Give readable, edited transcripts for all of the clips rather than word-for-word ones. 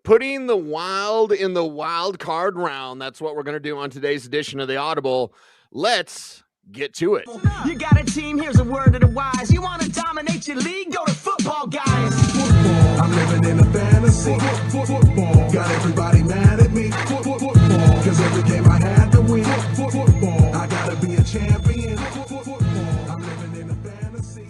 Putting the wild in the wild card round. That's what we're going to do on today's edition of the Audible. Let's get to it. You got a team, here's a word to the wise. You want to dominate your league? Go to Footballguys. Football, I'm living in a fantasy. Football, got everybody mad at me. Football, cause every game I had to win. Football, I gotta be a champion. Football, I'm living in a fantasy.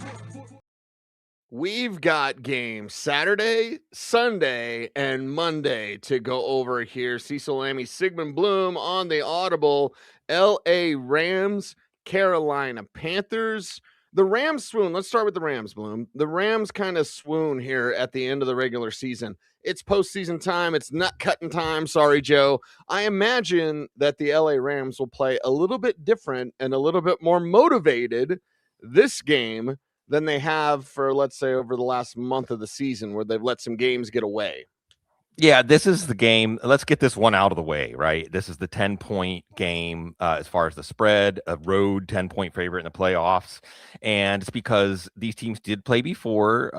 We've got games Saturday, Sunday, and Monday to go over here. Cecil, Lammey, Sigmund, Bloom on the Audible. L.A. Rams, Carolina Panthers. The Rams swoon. Let's start with the Rams, Bloom. The Rams kind of swoon here at the end of the regular season. It's postseason time. It's nut cutting time. Sorry, Joe. I imagine that the LA Rams will play a little bit different and a little bit more motivated this game than they have for, let's say, over the last month of the season where they've let some games get away. Yeah, this is the game. Let's get this one out of the way, right? This is the 10-point game as far as the spread, a road 10-point favorite in the playoffs. And it's because these teams did play before,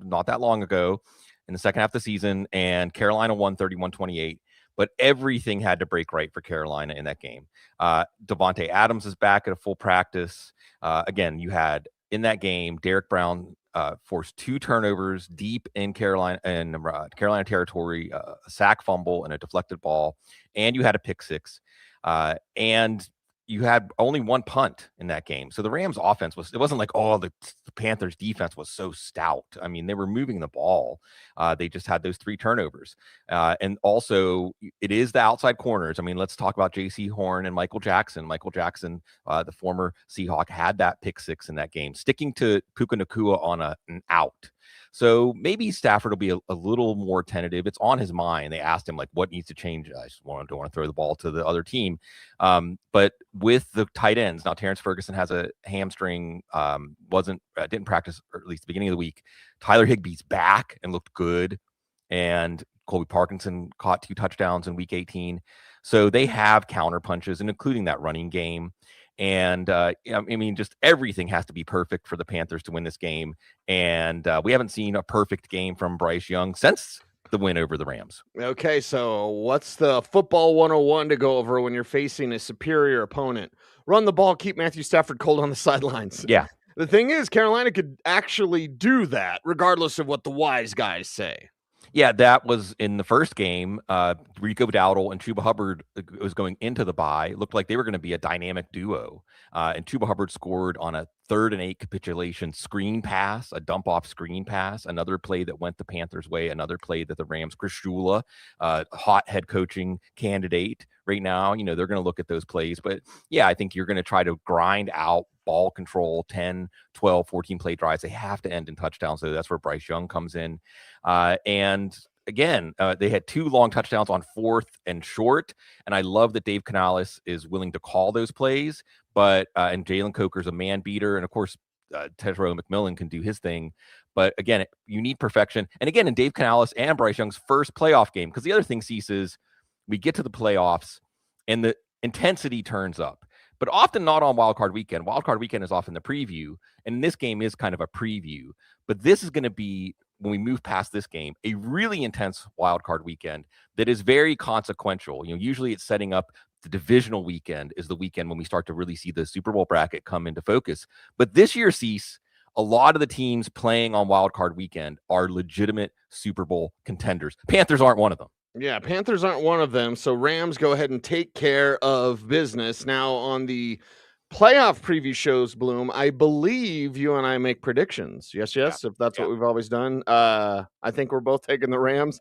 not that long ago in the second half of the season, and Carolina won 31-28. But everything had to break right for Carolina in that game. Devontae Adams is back at a full practice. Again, you had in that game, Derek Brown forced 2 turnovers deep in Carolina territory, a sack fumble and a deflected ball, and you had a pick six, and you had only 1 punt in that game. So the Rams offense wasn't like, the Panthers defense was so stout. I mean, they were moving the ball. They just had those 3 turnovers. And also it is the outside corners. I mean, let's talk about J.C. Horn and Michael Jackson. Michael Jackson, the former Seahawk, had that pick six in that game, sticking to Puka Nacua on an out. So maybe Stafford will be a little more tentative. It's on his mind. They asked him, like, what needs to change? I just don't want to throw the ball to the other team. But with the tight ends, now Terrence Ferguson has a hamstring, didn't practice, or at least the beginning of the week. Tyler Higbee's back and looked good. And Colby Parkinson caught 2 touchdowns in week 18. So they have counter punches, and including that running game. And I mean, just everything has to be perfect for the Panthers to win this game. And we haven't seen a perfect game from Bryce Young since the win over the Rams. Okay, so what's the football 101 to go over when you're facing a superior opponent? Run the ball, keep Matthew Stafford cold on the sidelines. Yeah. The thing is, Carolina could actually do that regardless of what the wise guys say. Yeah, that was in the first game. Rico Dowdle and Chuba Hubbard was going into the bye. It looked like they were going to be a dynamic duo. And Chuba Hubbard scored on a 3rd and 8 capitulation screen pass, a dump-off screen pass, another play that went the Panthers' way, another play that the Rams, Chris Shula, hot head coaching candidate right now, they're going to look at those plays. But, yeah, I think you're going to try to grind out ball control, 10, 12, 14 play drives. They have to end in touchdowns. So that's where Bryce Young comes in. And again, they had 2 long touchdowns on 4th and short. And I love that Dave Canales is willing to call those plays. But and Jalen Coker's a man beater. And of course, Tedro McMillan can do his thing. But again, you need perfection. And again, in Dave Canales and Bryce Young's first playoff game, because the other thing, Cease, is we get to the playoffs and the intensity turns up. But often not on Wild Card Weekend. Wild Card Weekend is often the preview, and this game is kind of a preview. But this is going to be, when we move past this game, a really intense Wild Card Weekend that is very consequential. Usually it's setting up the divisional weekend is the weekend when we start to really see the Super Bowl bracket come into focus. But this year, Cease, a lot of the teams playing on Wild Card Weekend are legitimate Super Bowl contenders. Panthers aren't one of them. Yeah, Panthers aren't one of them. So Rams go ahead and take care of business. Now on the playoff preview shows, Bloom, I believe you and I make predictions. Yes, if that's what we've always done. I think we're both taking the Rams.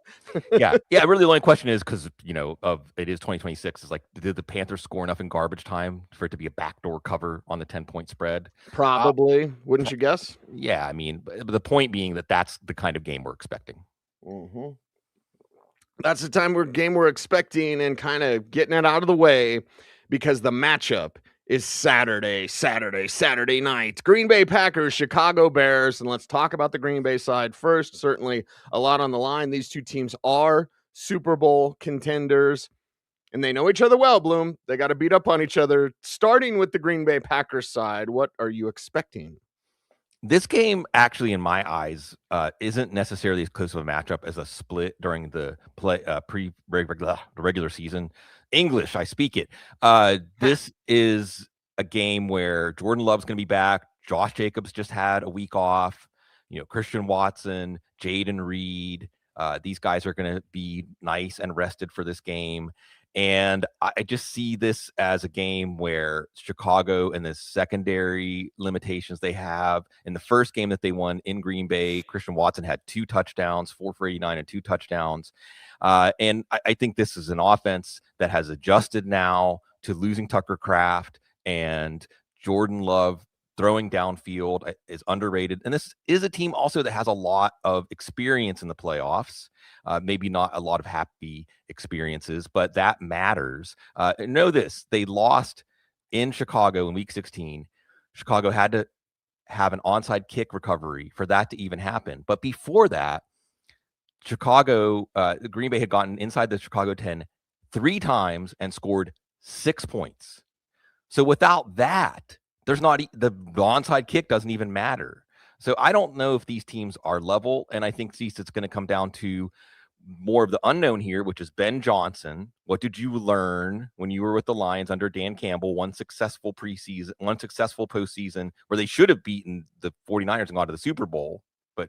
Yeah. Really, the only question is, because it is 2026. Is like, did the Panthers score enough in garbage time for it to be a backdoor cover on the 10-point spread? Probably, wouldn't you guess? Yeah, I mean, but the point being that that's the kind of game we're expecting. Mm-hmm. That's the game we're expecting, and kind of getting it out of the way because the matchup is Saturday night. Green Bay Packers, Chicago Bears. And let's talk about the Green Bay side first. Certainly a lot on the line. These two teams are Super Bowl contenders, and they know each other well, Bloom. They got to beat up on each other. Starting with the Green Bay Packers side, what are you expecting? This game, actually, in my eyes, isn't necessarily as close of a matchup as a split during the regular season. English, I speak it. This is a game where Jordan Love's going to be back. Josh Jacobs just had a week off. Christian Watson, Jaden Reed. These guys are going to be nice and rested for this game. And I just see this as a game where Chicago and the secondary limitations they have in the first game that they won in Green Bay, Christian Watson had 2 touchdowns, 4 for 89 and 2 touchdowns. And I think this is an offense that has adjusted now to losing Tucker Kraft, and Jordan Love throwing downfield is underrated. And this is a team also that has a lot of experience in the playoffs. Maybe not a lot of happy experiences, but that matters. Know this, they lost in Chicago in week 16. Chicago had to have an onside kick recovery for that to even happen. But before that, Green Bay had gotten inside the Chicago 10 3 times and scored 6 points. So without that, there's not the onside kick doesn't even matter. So I don't know if these teams are level, and I think it's going to come down to more of the unknown here, which is Ben Johnson. What did you learn when you were with the Lions under Dan Campbell? One successful postseason where they should have beaten the 49ers and gone to the Super Bowl, but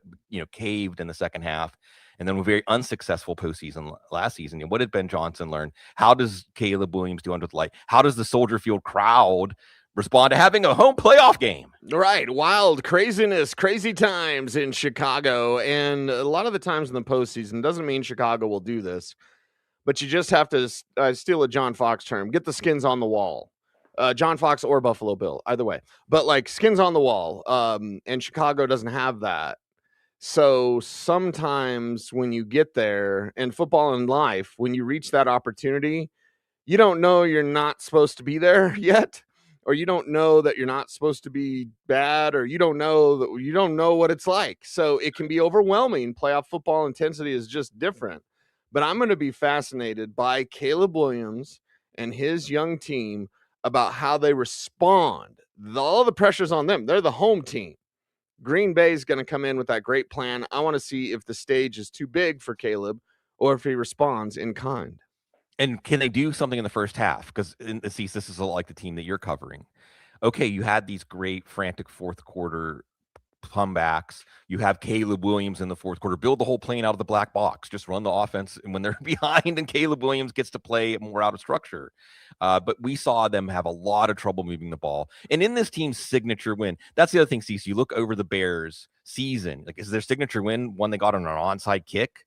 caved in the second half. And then a very unsuccessful postseason last season. And what did Ben Johnson learn? How does Caleb Williams do under the light? How does the Soldier Field crowd respond to having a home playoff game? Right. Wild craziness, crazy times in Chicago. And a lot of the times in the postseason, doesn't mean Chicago will do this, but you just have to steal a John Fox term, get the skins on the wall. John Fox or Buffalo Bill, either way. But like skins on the wall. And Chicago doesn't have that. So sometimes when you get there in football and life, when you reach that opportunity, you don't know you're not supposed to be there yet, or you don't know that you're not supposed to be bad, or you don't know what it's like. So it can be overwhelming. Playoff football intensity is just different. But I'm going to be fascinated by Caleb Williams and his young team about how they respond. All the pressure's on them. They're the home team. Green Bay is going to come in with that great plan. I want to see if the stage is too big for Caleb or if he responds in kind. And can they do something in the first half? Because this is like the team that you're covering. Okay, you had these great frantic fourth quarter comebacks. You have Caleb Williams in the fourth quarter. Build the whole plane out of the black box. Just run the offense, and when they're behind, and Caleb Williams gets to play more out of structure. But we saw them have a lot of trouble moving the ball. And in this team's signature win, that's the other thing, Cecil. You look over the Bears' season. Like, is their signature win one they got on an onside kick?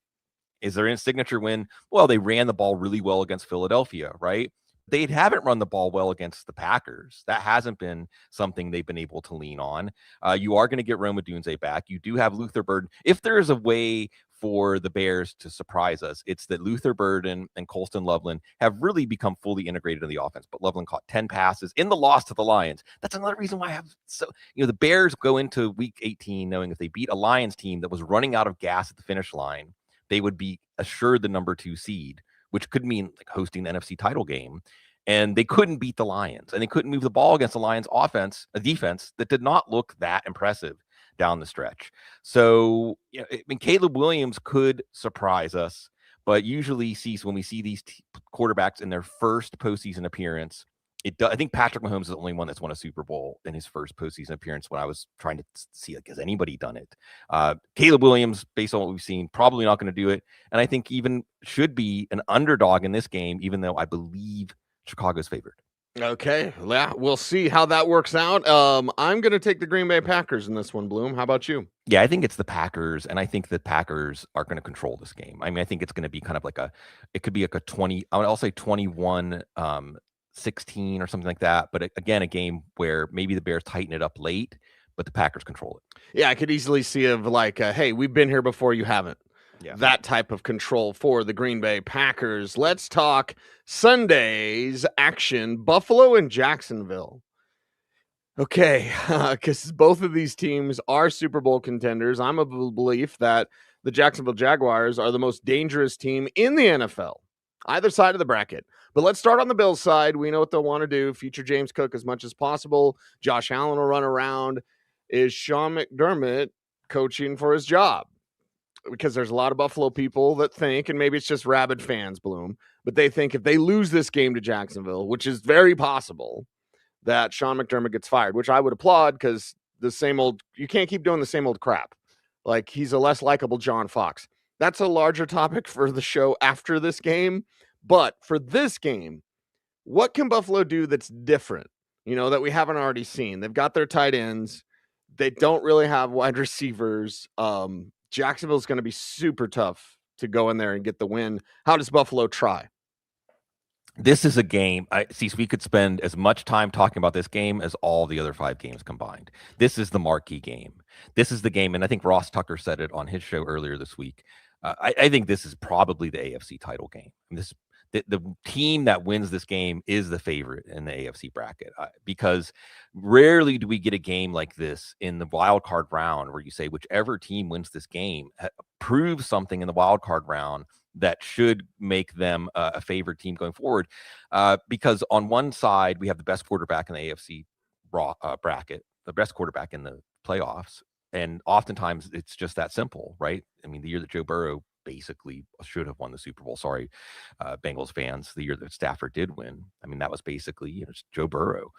Is their signature win? Well, they ran the ball really well against Philadelphia, right? They haven't run the ball well against the Packers. That hasn't been something they've been able to lean on. You are going to get Rome Odunze back. You do have Luther Burden. If there is a way for the Bears to surprise us, it's that Luther Burden and Colston Loveland have really become fully integrated in the offense. But Loveland caught 10 passes in the loss to the Lions. That's another reason why I have the Bears go into week 18 knowing if they beat a Lions team that was running out of gas at the finish line, they would be assured the number 2 seed, which could mean like hosting the NFC title game. And they couldn't beat the Lions, and they couldn't move the ball against the Lions offense, a defense that did not look that impressive down the stretch. So, Caleb Williams could surprise us, but usually when we see these quarterbacks in their first postseason appearance, I think Patrick Mahomes is the only one that's won a Super Bowl in his first postseason appearance when I was trying to see, has anybody done it? Caleb Williams, based on what we've seen, probably not going to do it. And I think even should be an underdog in this game, even though I believe Chicago's favored. Okay. Yeah, we'll see how that works out. I'm going to take the Green Bay Packers in this one, Bloom. How about you? Yeah, I think it's the Packers, and I think the Packers are going to control this game. I mean, I think it's going to be kind of like it could be like a 20, I'll say 21, 16 or something like that. But again, a game where maybe the Bears tighten it up late, but the Packers control it. Yeah, I could easily see hey, we've been here before, you haven't. Yeah. That type of control for the Green Bay Packers. Let's talk Sunday's action, Buffalo and Jacksonville. Okay, because both of these teams are Super Bowl contenders. I'm of the belief that the Jacksonville Jaguars are the most dangerous team in the NFL, either side of the bracket. But let's start on the Bills side. We know what they'll want to do. Feature James Cook as much as possible. Josh Allen will run around. is Sean McDermott coaching for his job? Because there's a lot of Buffalo people that think, and maybe it's just rabid fans, Bloom, but they think if they lose this game to Jacksonville, which is very possible, that Sean McDermott gets fired, which I would applaud because you can't keep doing the same old crap. Like, he's a less likable John Fox. That's a larger topic for the show after this game. But for this game, what can Buffalo do that's different, that we haven't already seen? They've got their tight ends. They don't really have wide receivers. Jacksonville's going to be super tough to go in there and get the win. How does Buffalo try? This is a game. We could spend as much time talking about this game as all the other 5 games combined. This is the marquee game. This is the game, and I think Ross Tucker said it on his show earlier this week. I think this is probably the AFC title game. The team that wins this game is the favorite in the AFC bracket, because rarely do we get a game like this in the wild card round where you say whichever team wins this game proves something in the wild card round that should make them a favored team going forward. Because on one side, we have the best quarterback in the AFC bracket, the best quarterback in the playoffs. And oftentimes it's just that simple, right? I mean, the year that Joe Burrow basically should have won the Super Bowl. Sorry, Bengals fans, the year that Stafford did win. I mean, that was basically, Joe Burrow.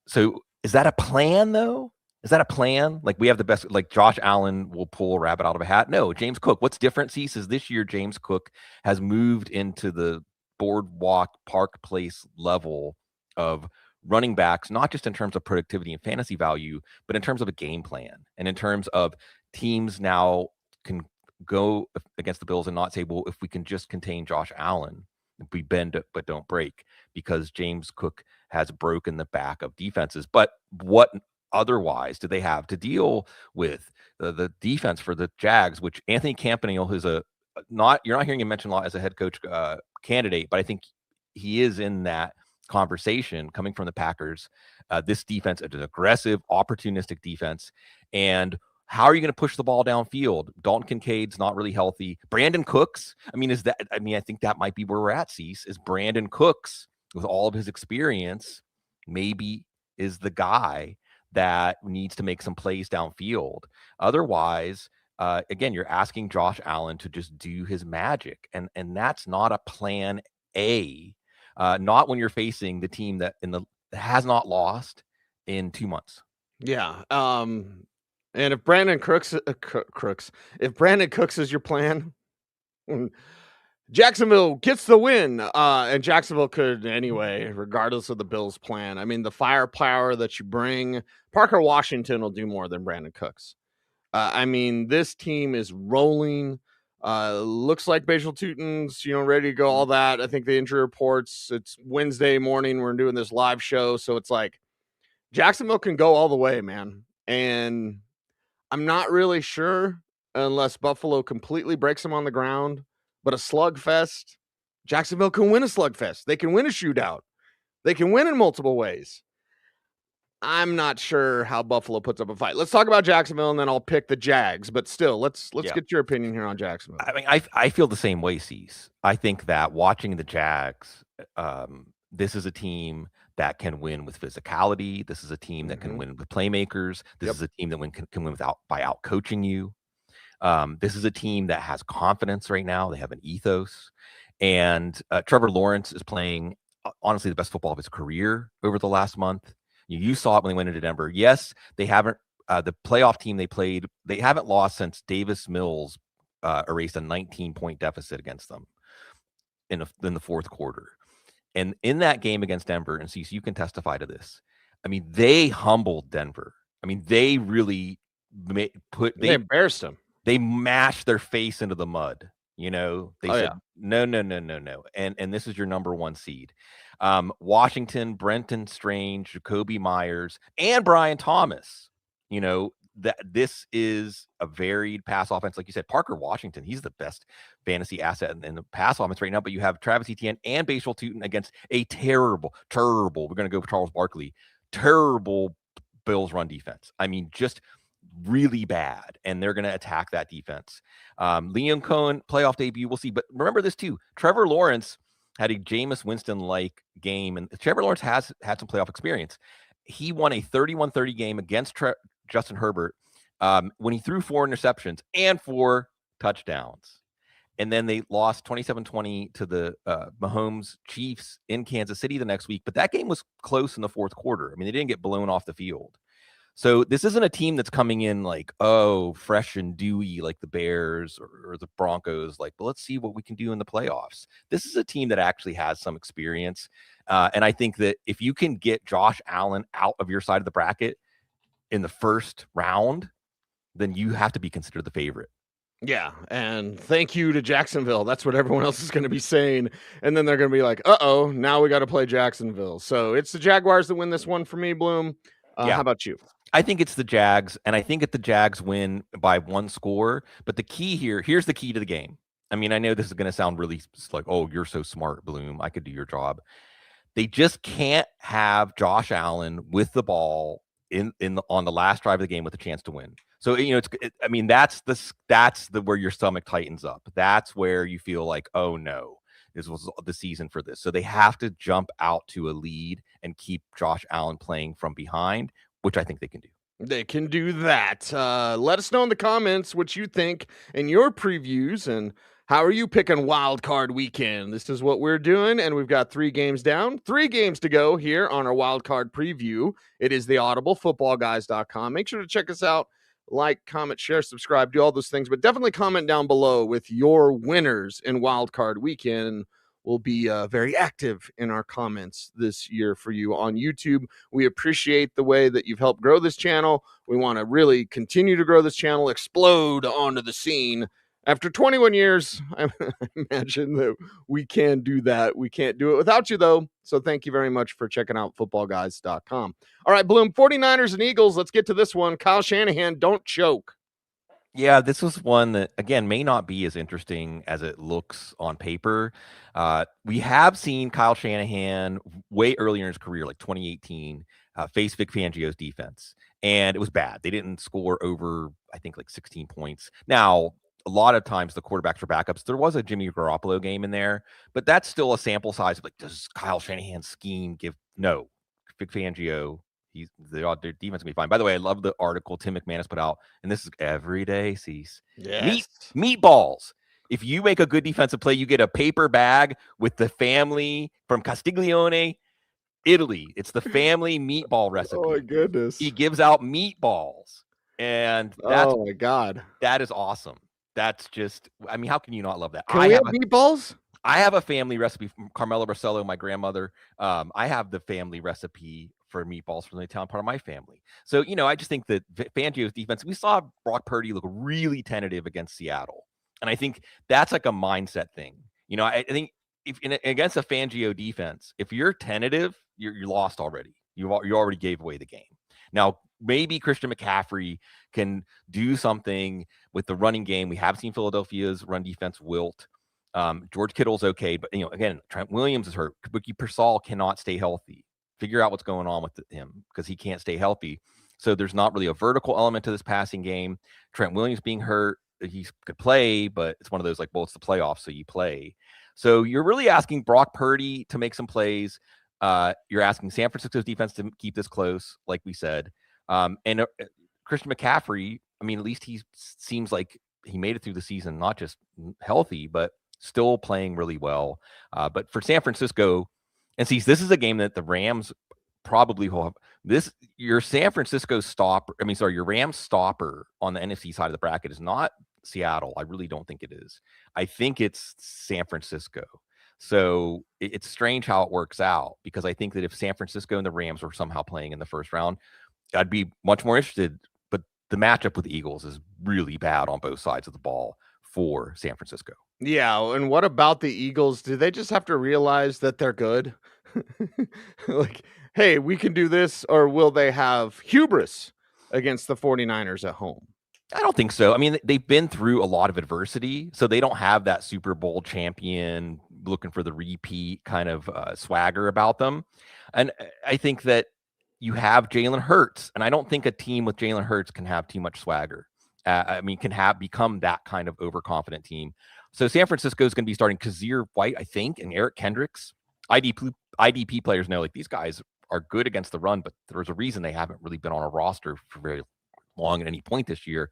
So is that a plan though? Is that a plan? Like, we have the best, like Josh Allen will pull a rabbit out of a hat. No, James Cook. What's different, Cecil, is this year James Cook has moved into the boardwalk Park Place level of running backs, not just in terms of productivity and fantasy value, but in terms of a game plan and in terms of teams now can go against the Bills and not say, well, if we can just contain Josh Allen, we bend but don't break, because James Cook has broken the back of defenses. But what otherwise do they have to deal with the defense for the Jags, which Anthony Campanile, who's you're not hearing him mentioned a lot as a head coach candidate, but I think he is in that conversation coming from the Packers. This defense is an aggressive, opportunistic defense. And how are you going to push the ball downfield? Dalton Kincaid's not really healthy. Brandon Cooks, I think that might be where we're at, Cease, is Brandon Cooks, with all of his experience, maybe is the guy that needs to make some plays downfield. Otherwise, again, you're asking Josh Allen to just do his magic. And that's not a plan A, not when you're facing the team that has not lost in 2 months. Yeah. And if Brandon Cooks is your plan, Jacksonville gets the win. And Jacksonville could anyway, regardless of the Bills' plan. I mean, the firepower that you bring, Parker Washington will do more than Brandon Cooks. This team is rolling. Looks like Basil Tutin's, ready to go, all that. I think the injury reports, it's Wednesday morning. We're doing this live show. So it's like Jacksonville can go all the way, man. And I'm not really sure unless Buffalo completely breaks them on the ground, but a slugfest, Jacksonville can win a slugfest. They can win a shootout. They can win in multiple ways. I'm not sure how Buffalo puts up a fight. Let's talk about Jacksonville, and then I'll pick the Jags. But still, let's get your opinion here on Jacksonville. I feel the same way, Cease. I think that watching the Jags, this is a team that can win with physicality. This is a team that can win with playmakers. This is a team that can win by out coaching you. This is a team that has confidence right now. They have an ethos. And Trevor Lawrence is playing, honestly, the best football of his career over the last month. You saw it when they went into Denver. Yes, they haven't, the playoff team they played, they haven't lost since Davis Mills erased a 19-point deficit against them in the fourth quarter. And in that game against Denver, and Cecil, you can testify to this, they humbled Denver. They really they embarrassed them. They mashed their face into the mud. They said, no. And this is your number 1 seed. Washington, Brenton Strange, Jacoby Myers, and Brian Thomas. That this is a varied pass offense. Like you said, Parker Washington, he's the best fantasy asset in the pass offense right now. But you have Travis Etienne and Basil Tutin against a terrible, we're going to go for Charles Barkley, terrible Bills run defense. Just really bad. And they're going to attack that defense. Liam Cohen, playoff debut, we'll see. But remember this too. Trevor Lawrence had a Jameis Winston-like game. And Trevor Lawrence has had some playoff experience. He won a 31-30 game against Justin Herbert, when he threw 4 interceptions and 4 touchdowns. And then they lost 27-20 to the Mahomes Chiefs in Kansas City the next week. But that game was close in the fourth quarter. I mean, they didn't get blown off the field. So this isn't a team that's coming in like, oh, fresh and dewy like the Bears or the Broncos. Like, well, let's see what we can do in the playoffs. This is a team that actually has some experience. And I think that if you can get Josh Allen out of your side of the bracket in the first round, then you have to be considered the favorite. Yeah, and thank you to Jacksonville. That's what everyone else is going to be saying. And then they're going to be like, uh-oh, now we got to play Jacksonville. So it's the Jaguars that win this one for me, Bloom. Yeah. How about you? I think it's the Jags, and I think that the Jags win by 1 score. But the key here's the key to the game. I mean, I know this is going to sound really like, oh, you're so smart, Bloom. I could do your job. They just can't have Josh Allen with the ball on the last drive of the game with a chance to win. So, that's where your stomach tightens up. That's where you feel like, oh no, this was the season for this. So they have to jump out to a lead and keep Josh Allen playing from behind, which I think they can do. They can do that. Let us know in the comments what you think and your previews, and how are you picking wild card weekend? This is what we're doing, and we've got 3 games down, 3 games to go here on our wild card preview. It is the Audible, footballguys.com. Make sure to check us out. Like, comment, share, subscribe, do all those things, but definitely comment down below with your winners in wild card weekend. We'll be very active in our comments this year for you on YouTube. We appreciate the way that you've helped grow this channel. We want to really continue to grow this channel, explode onto the scene. After 21 years, I imagine that we can do that. We can't do it without you, though. So thank you very much for checking out footballguys.com. All right, Bloom, 49ers and Eagles. Let's get to this one. Kyle Shanahan, don't choke. Yeah, this was one that, again, may not be as interesting as it looks on paper. We have seen Kyle Shanahan way earlier in his career, like 2018, face Vic Fangio's defense, and it was bad. They didn't score over, I think, like 16 points. Now, a lot of times the quarterbacks are backups. There was a Jimmy Garoppolo game in there, but that's still a sample size of like, does Kyle Shanahan's scheme give? No. Vic Fangio, their defense will be fine. By the way, I love the article Tim McManus put out, and this is every day, Cease. Yes. Meatballs. If you make a good defensive play, you get a paper bag with the family from Castiglione, Italy. It's the family meatball recipe. Oh, my goodness. He gives out meatballs, and oh, my God. That is awesome. That's just, I mean, how can you not love that? Can we have meatballs? I have a family recipe from Carmela Barcelo, my grandmother. I have the family recipe for meatballs from the Italian part of my family. So, I just think that Fangio's defense, we saw Brock Purdy look really tentative against Seattle. And I think that's like a mindset thing. I think if against a Fangio defense, if you're tentative, you're lost already. You already gave away the game. Now, maybe Christian McCaffrey can do something with the running game. We have seen Philadelphia's run defense wilt. George Kittle's okay, but again, Trent Williams is hurt. Kabuki Persall cannot stay healthy. Figure out what's going on with him because he can't stay healthy. So there's not really a vertical element to this passing game. Trent Williams being hurt, he could play, but it's one of those like, well, it's the playoffs, so you play. So you're really asking Brock Purdy to make some plays. You're asking San Francisco's defense to keep this close, like we said. And Christian McCaffrey, I mean, at least he seems like he made it through the season, not just healthy, but still playing really well. But for San Francisco, and see, this is a game that the Rams probably will have. Your San Francisco stopper, your Rams stopper on the NFC side of the bracket is not Seattle. I really don't think it is. I think it's San Francisco. So it's strange how it works out, because I think that if San Francisco and the Rams were somehow playing in the first round, I'd be much more interested. But the matchup with the Eagles is really bad on both sides of the ball for San Francisco. Yeah, and what about the Eagles? Do they just have to realize that they're good? Like, hey, we can do this, or will they have hubris against the 49ers at home? I don't think so. I mean, they've been through a lot of adversity, so they don't have that Super Bowl champion looking for the repeat kind of swagger about them. And I think that you have Jalen Hurts, and I don't think a team with Jalen Hurts can have too much swagger. Can become that kind of overconfident team. So San Francisco is going to be starting Kazir White, I think, and Eric Kendricks. IDP players know, like, these guys are good against the run, but there's a reason they haven't really been on a roster for very, long at any point this year.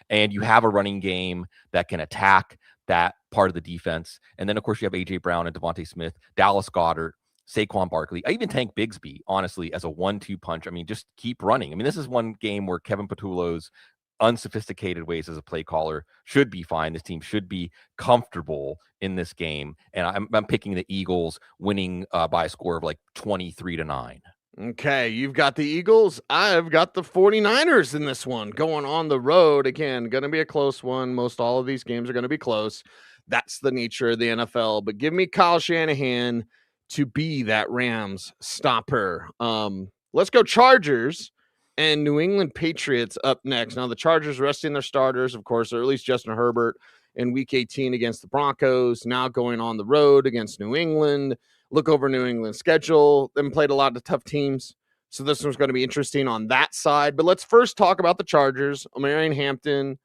And you have a running game that can attack that part of the defense. And then, of course, you have A.J. Brown and Devontae Smith, Dallas Goedert, Saquon Barkley. I even Tank Bigsby, honestly, as a 1-2 punch. I mean, just keep running. I mean, this is one game where Kevin Patullo's unsophisticated ways as a play caller should be fine. This team should be comfortable in this game. And I'm picking the Eagles winning by a score of like 23-9. Okay, you've got the Eagles. I've got the 49ers in this one going on the road. Again, going to be a close one. Most all of these games are going to be close. That's the nature of the NFL. But give me Kyle Shanahan to be that Rams stopper. Let's go Chargers and New England Patriots up next. Now, the Chargers resting their starters, of course, or at least Justin Herbert in Week 18 against the Broncos. Now going on the road against New England. Look over New England's schedule. They played a lot of tough teams. So this one's going to be interesting on that side. But let's first talk about the Chargers. Marion Hampton,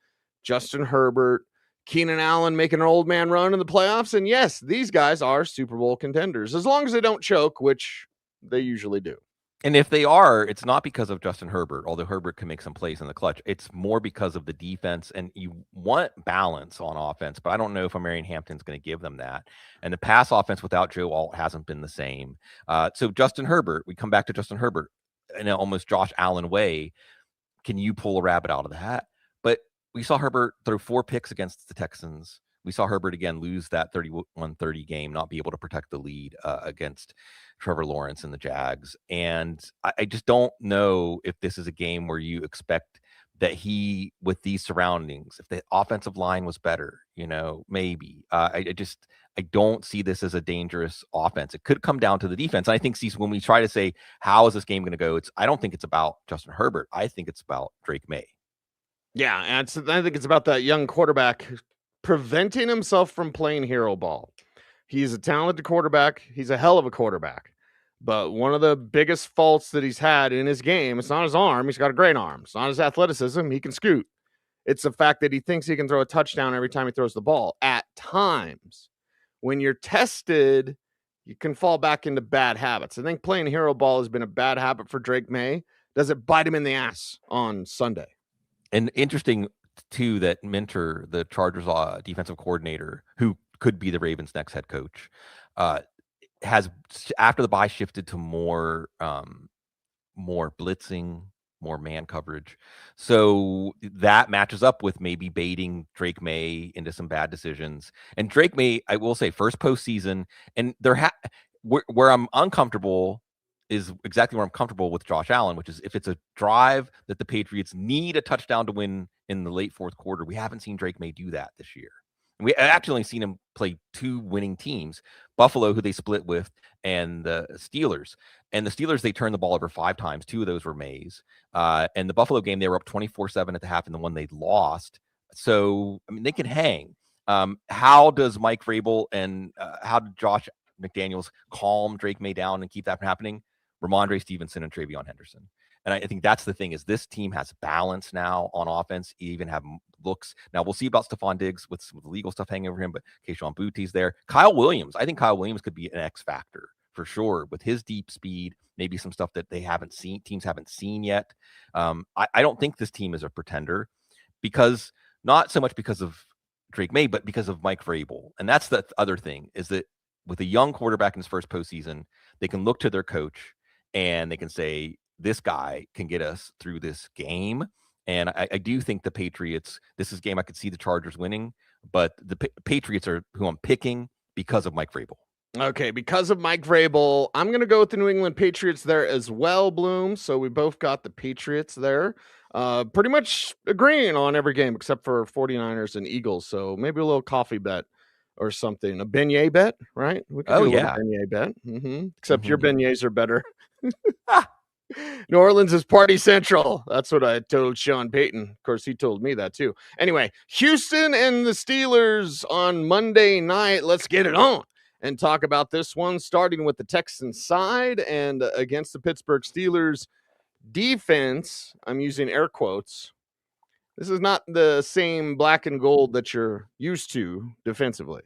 Justin Herbert, Keenan Allen making an old man run in the playoffs. And yes, these guys are Super Bowl contenders, as long as they don't choke, which they usually do. And if they are, it's not because of Justin Herbert, although Herbert can make some plays in the clutch. It's more because of the defense, and you want balance on offense, but I don't know if Marion Hampton's going to give them that. And the pass offense without Joe Alt hasn't been the same. So Justin Herbert, we come back to Justin Herbert in an almost Josh Allen way. Can you pull a rabbit out of the hat? But we saw Herbert throw 4 picks against the Texans. We saw Herbert again lose that 31-30 game, not be able to protect the lead against Trevor Lawrence and the Jags. And I just don't know if this is a game where you expect that he, with these surroundings, if the offensive line was better, maybe. I don't see this as a dangerous offense. It could come down to the defense. And I think, when we try to say, how is this game going to go? I don't think it's about Justin Herbert. I think it's about Drake May. Yeah, and I think it's about that young quarterback preventing himself from playing hero ball. He's a talented quarterback. He's a hell of a quarterback. But one of the biggest faults that he's had in his game, it's not his arm. He's got a great arm. It's not his athleticism. He can scoot. It's the fact that he thinks he can throw a touchdown every time he throws the ball. At times, when you're tested, you can fall back into bad habits. I think playing hero ball has been a bad habit for Drake May. Does it bite him in the ass on Sunday? And interesting, too, that Minter, the Chargers defensive coordinator, who could be the Ravens' next head coach, has, after the bye, shifted to more blitzing, more man coverage. So that matches up with maybe baiting Drake May into some bad decisions. And Drake May, I will say, first postseason, and where I'm uncomfortable is exactly where I'm comfortable with Josh Allen, which is if it's a drive that the Patriots need a touchdown to win in the late fourth quarter. We haven't seen Drake May do that this year. We actually only seen him play 2 winning teams, Buffalo, who they split with, and the Steelers. And the Steelers, they turned the ball over 5 times. 2 of those were May's. And the Buffalo game, they were up 24-7 at the half, and the one they lost. So, I mean, they can hang. How does Mike Vrabel and how did Josh McDaniels calm Drake May down and keep that from happening? Ramondre Stevenson and Travion Henderson. And I think that's the thing, is this team has balance now on offense. You even have looks. Now, we'll see about Stephon Diggs with some legal stuff hanging over him, but Keyshawn Boutte's there. Kyle Williams. I think Kyle Williams could be an X factor for sure with his deep speed, maybe some stuff that teams haven't seen yet. I don't think this team is a pretender, because not so much because of Drake May, but because of Mike Vrabel. And that's the other thing, is that with a young quarterback in his first postseason, they can look to their coach and they can say, this guy can get us through this game. And I do think the Patriots, this is a game I could see the Chargers winning, but the Patriots are who I'm picking because of Mike Vrabel. Okay, because of Mike Vrabel, I'm going to go with the New England Patriots there as well, Bloom. So we both got the Patriots there. Pretty much agreeing on every game except for 49ers and Eagles. So maybe a little coffee bet or something. A beignet bet, right? We could do a little beignet bet. Except your beignets are better. New Orleans is party central. That's what I told Sean Payton. Of course, he told me that too. Anyway, Houston and the Steelers on Monday night. Let's get it on and talk about this one, starting with the Texans side and against the Pittsburgh Steelers defense. I'm using air quotes. This is not the same black and gold that you're used to defensively.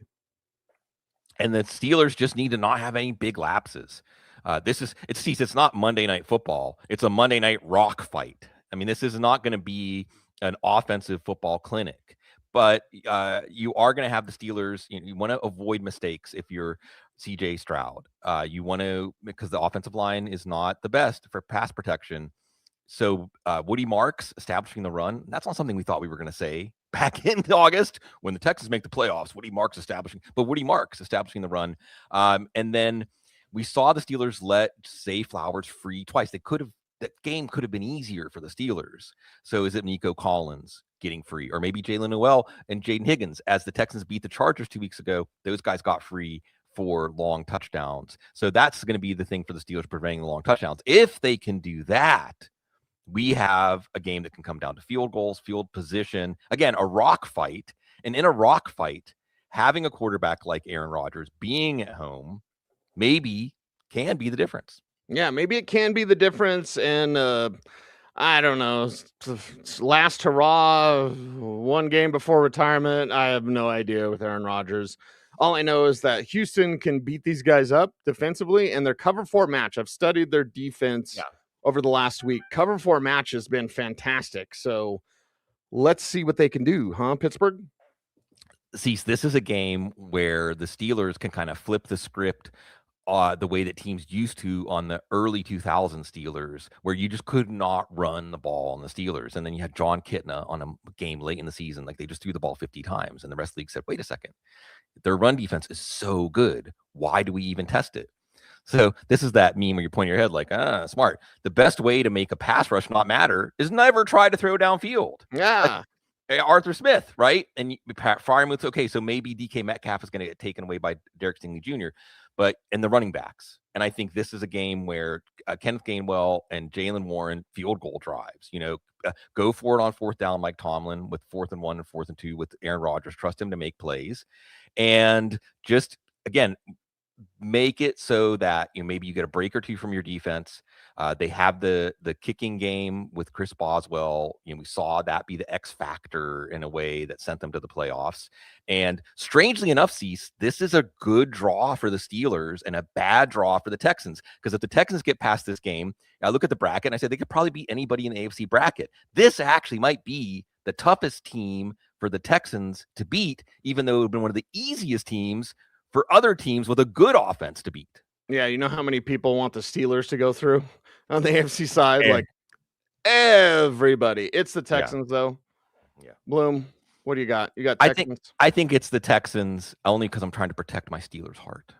And the Steelers just need to not have any big lapses. It's not Monday Night Football. It's a Monday Night Rock fight. I mean, this is not going to be an offensive football clinic, but you are going to have the Steelers. You want to avoid mistakes if you're CJ Stroud. You want to, because the offensive line is not the best for pass protection. So Woody Marks establishing the run, that's not something we thought we were going to say back in August when the Texans make the playoffs. Woody Marks establishing the run. And then we saw the Steelers let Zay Flowers free twice. That game could have been easier for the Steelers. So is it Nico Collins getting free? Or maybe Jalen Noel and Jaden Higgins? As the Texans beat the Chargers 2 weeks ago, those guys got free for long touchdowns. So that's going to be the thing for the Steelers, preventing the long touchdowns. If they can do that, we have a game that can come down to field goals, field position. Again, a rock fight. And in a rock fight, having a quarterback like Aaron Rodgers being at home maybe can be the difference. Yeah, maybe it can be the difference. And I don't know, last hurrah, one game before retirement. I have no idea with Aaron Rodgers. All I know is that Houston can beat these guys up defensively, and their cover 4 match. I've studied their defense over the last week. Cover 4 match has been fantastic. So let's see what they can do, huh, Pittsburgh? See, this is a game where the Steelers can kind of flip the script the way that teams used to on the early 2000 Steelers, where you just could not run the ball on the Steelers. And then you had John Kitna on a game late in the season. Like, they just threw the ball 50 times. And the rest of the league said, wait a second, their run defense is so good. Why do we even test it? So this is that meme where you're pointing your head like, smart. The best way to make a pass rush not matter is never try to throw downfield. Yeah. Like Arthur Smith, right? And Freiermuth's okay. So maybe DK Metcalf is going to get taken away by Derek Stingley Jr., but in the running backs. And I think this is a game where Kenneth Gainwell and Jaylen Warren field goal drives, go for it on 4th down, Mike Tomlin, with 4th and 1 and 4th and 2 with Aaron Rodgers. Trust him to make plays. And just, again, make it so that maybe you get a break or two from your defense. They have the kicking game with Chris Boswell. We saw that be the X factor in a way that sent them to the playoffs. And strangely enough, Cease, this is a good draw for the Steelers and a bad draw for the Texans. Because if the Texans get past this game, I look at the bracket and I say they could probably beat anybody in the AFC bracket. This actually might be the toughest team for the Texans to beat, even though it would have been one of the easiest teams for other teams with a good offense to beat. Yeah, you know how many people want the Steelers to go through on the AFC side? Like, everybody. It's the Texans, though. Yeah. Bloom, what do you got? You got Texans? I think it's the Texans, only because I'm trying to protect my Steelers' heart.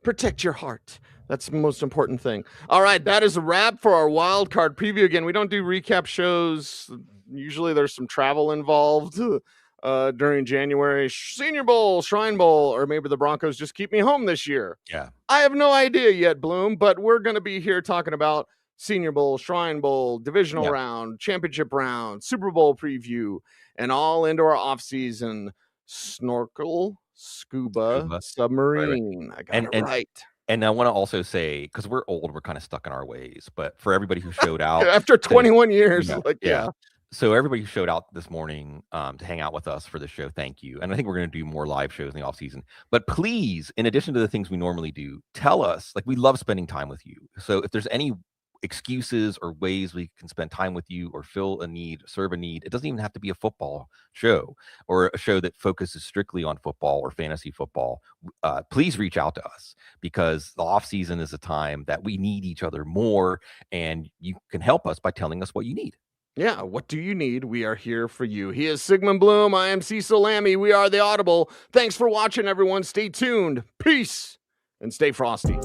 Protect your heart. That's the most important thing. All right, that is a wrap for our wild card preview. Again, we don't do recap shows. Usually there's some travel involved during January. Senior Bowl, Shrine Bowl, or maybe the Broncos just keep me home this year. Yeah. I have no idea yet, Bloom, but we're going to be here talking about Senior Bowl, Shrine Bowl, divisional round, championship round, Super Bowl preview, and all into our offseason snorkel, scuba, submarine. Right. I got it right. And I want to also say, because we're old, we're kind of stuck in our ways, but for everybody who showed out after 21 years, So everybody who showed out this morning to hang out with us for the show, thank you. And I think we're going to do more live shows in the off season. But please, in addition to the things we normally do, tell us, like, we love spending time with you. So if there's any excuses or ways we can spend time with you or fill a need, serve a need, it doesn't even have to be a football show or a show that focuses strictly on football or fantasy football. Please reach out to us, because the off season is a time that we need each other more, and you can help us by telling us what you need. Yeah, what do you need? We are here for you. He is Sigmund Bloom. I am Cecil Lammey. We are the Audible. Thanks for watching, everyone. Stay tuned. Peace, and stay frosty.